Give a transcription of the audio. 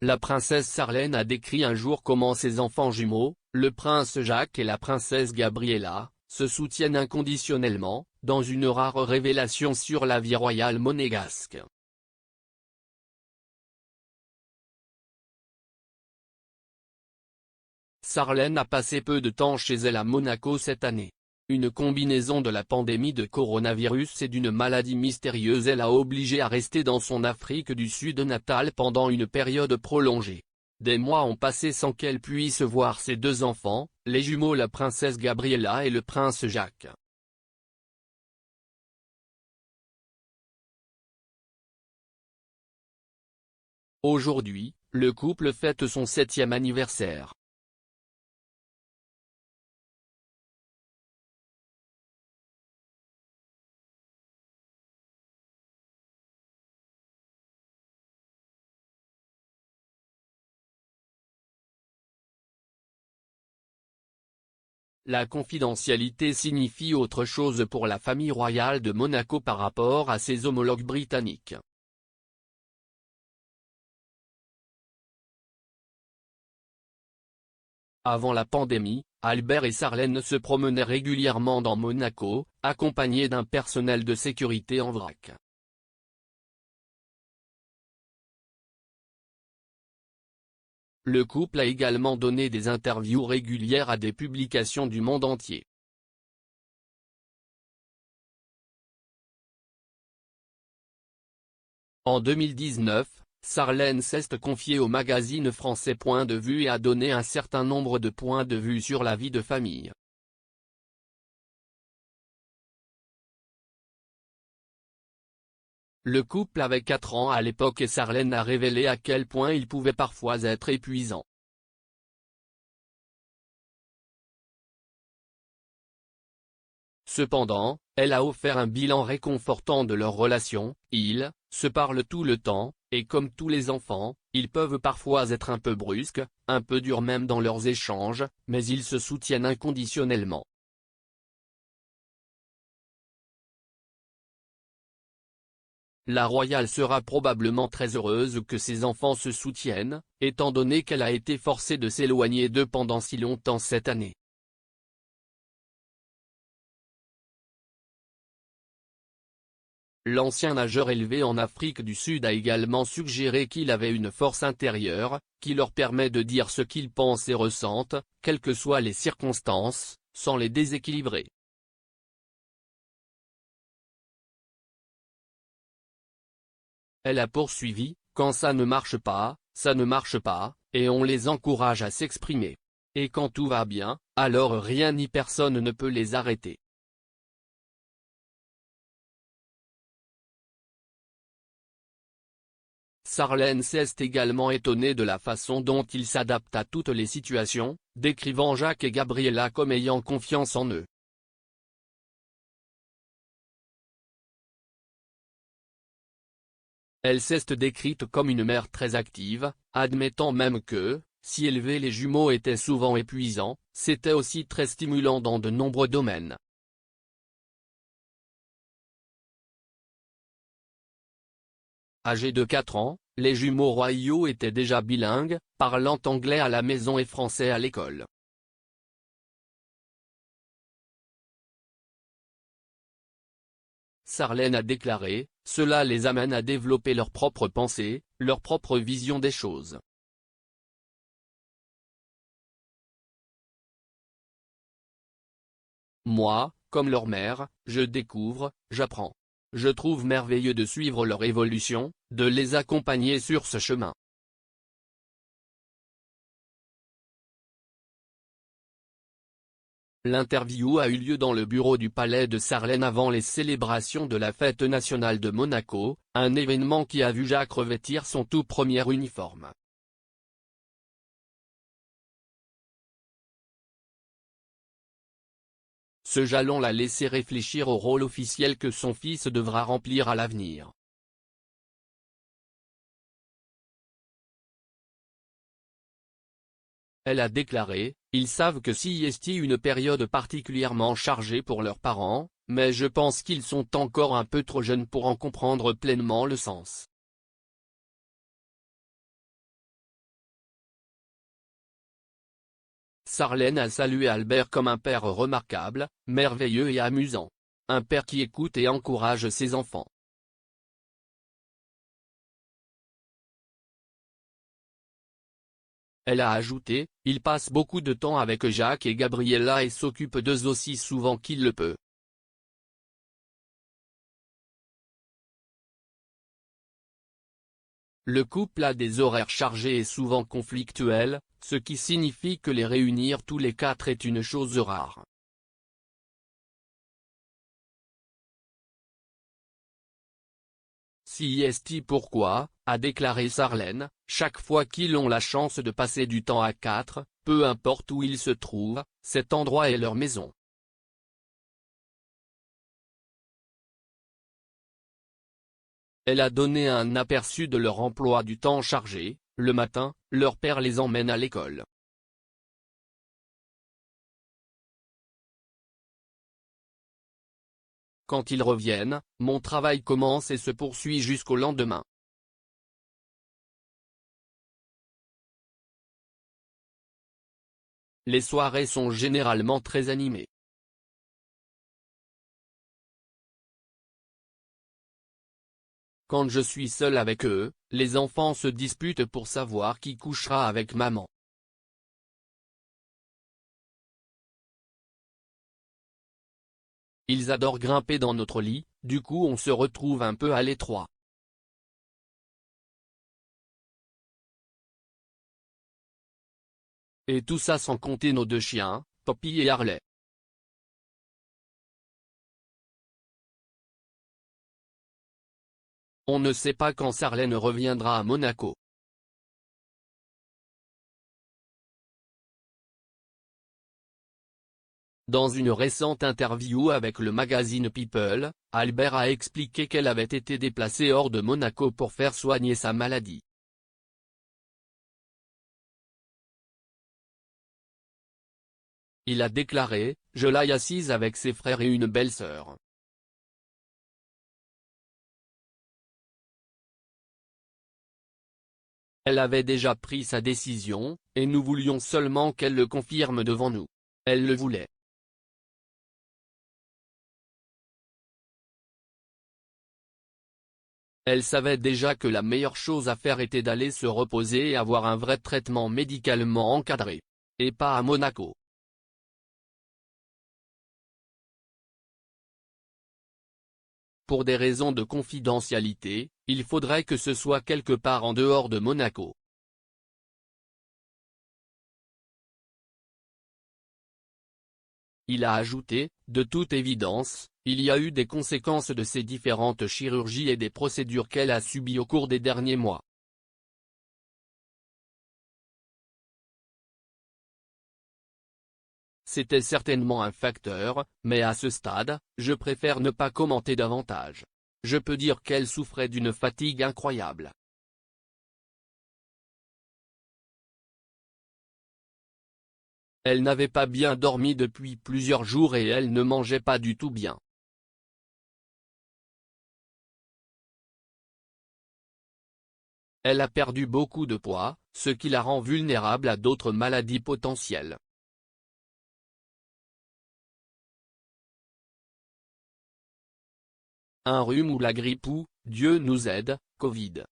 La princesse Sarlène a décrit un jour comment ses enfants jumeaux, le prince Jacques et la princesse Gabriella, se soutiennent inconditionnellement, dans une rare révélation sur la vie royale monégasque. Sarlène a passé peu de temps chez elle à Monaco cette année. Une combinaison de la pandémie de coronavirus et d'une maladie mystérieuse l'a obligée à rester dans son Afrique du Sud natale pendant une période prolongée. Des mois ont passé sans qu'elle puisse voir ses deux enfants, les jumeaux la princesse Gabriella et le prince Jacques. Aujourd'hui, le couple fête son 7e anniversaire. La confidentialité signifie autre chose pour la famille royale de Monaco par rapport à ses homologues britanniques. Avant la pandémie, Albert et Sarlène se promenaient régulièrement dans Monaco, accompagnés d'un personnel de sécurité en vrac. Le couple a également donné des interviews régulières à des publications du monde entier. En 2019, Sarlène s'est confiée au magazine français Point de vue et a donné un certain nombre de points de vue sur la vie de famille. Le couple avait 4 ans à l'époque et Sarlène a révélé à quel point il pouvait parfois être épuisant. Cependant, elle a offert un bilan réconfortant de leur relation. Ils se parlent tout le temps, et comme tous les enfants, ils peuvent parfois être un peu brusques, un peu durs même dans leurs échanges, mais ils se soutiennent inconditionnellement. La royale sera probablement très heureuse que ses enfants se soutiennent, étant donné qu'elle a été forcée de s'éloigner d'eux pendant si longtemps cette année. L'ancien nageur élevé en Afrique du Sud a également suggéré qu'il avait une force intérieure, qui leur permet de dire ce qu'ils pensent et ressentent, quelles que soient les circonstances, sans les déséquilibrer. Elle a poursuivi, quand ça ne marche pas, ça ne marche pas, et on les encourage à s'exprimer. Et quand tout va bien, alors rien ni personne ne peut les arrêter. Sarlène s'est également étonnée de la façon dont ils s'adaptent à toutes les situations, décrivant Jacques et Gabriella comme ayant confiance en eux. Elle s'est décrite comme une mère très active, admettant même que, si élever les jumeaux était souvent épuisant, c'était aussi très stimulant dans de nombreux domaines. Âgés de 4 ans, les jumeaux royaux étaient déjà bilingues, parlant anglais à la maison et français à l'école. Sarlène a déclaré, cela les amène à développer leur propre pensée, leur propre vision des choses. Moi, comme leur mère, je découvre, j'apprends. Je trouve merveilleux de suivre leur évolution, de les accompagner sur ce chemin. L'interview a eu lieu dans le bureau du palais de Sarlène avant les célébrations de la fête nationale de Monaco, un événement qui a vu Jacques revêtir son tout premier uniforme. Ce jalon l'a laissé réfléchir au rôle officiel que son fils devra remplir à l'avenir. Elle a déclaré, ils savent que si est une période particulièrement chargée pour leurs parents, mais je pense qu'ils sont encore un peu trop jeunes pour en comprendre pleinement le sens. Sarlène a salué Albert comme un père remarquable, merveilleux et amusant. Un père qui écoute et encourage ses enfants. Elle a ajouté, il passe beaucoup de temps avec Jacques et Gabriella et s'occupe d'eux aussi souvent qu'il le peut. Le couple a des horaires chargés et souvent conflictuels, ce qui signifie que les réunir tous les quatre est une chose rare. Si est pourquoi, a déclaré Sarlène, chaque fois qu'ils ont la chance de passer du temps à quatre, peu importe où ils se trouvent, cet endroit est leur maison. Elle a donné un aperçu de leur emploi du temps chargé. Le matin, leur père les emmène à l'école. Quand ils reviennent, mon travail commence et se poursuit jusqu'au lendemain. Les soirées sont généralement très animées. Quand je suis seul avec eux, les enfants se disputent pour savoir qui couchera avec maman. Ils adorent grimper dans notre lit, du coup on se retrouve un peu à l'étroit. Et tout ça sans compter nos deux chiens, Poppy et Harley. On ne sait pas quand Sarlène reviendra à Monaco. Dans une récente interview avec le magazine People, Albert a expliqué qu'elle avait été déplacée hors de Monaco pour faire soigner sa maladie. Il a déclaré, je l'ai assise avec ses frères et une belle-sœur. Elle avait déjà pris sa décision, et nous voulions seulement qu'elle le confirme devant nous. Elle le voulait. Elle savait déjà que la meilleure chose à faire était d'aller se reposer et avoir un vrai traitement médicalement encadré. Et pas à Monaco. Pour des raisons de confidentialité, il faudrait que ce soit quelque part en dehors de Monaco. Il a ajouté, de toute évidence, il y a eu des conséquences de ces différentes chirurgies et des procédures qu'elle a subies au cours des derniers mois. C'était certainement un facteur, mais à ce stade, je préfère ne pas commenter davantage. Je peux dire qu'elle souffrait d'une fatigue incroyable. Elle n'avait pas bien dormi depuis plusieurs jours et elle ne mangeait pas du tout bien. Elle a perdu beaucoup de poids, ce qui la rend vulnérable à d'autres maladies potentielles. Un rhume ou la grippe ou, Dieu nous aide, Covid.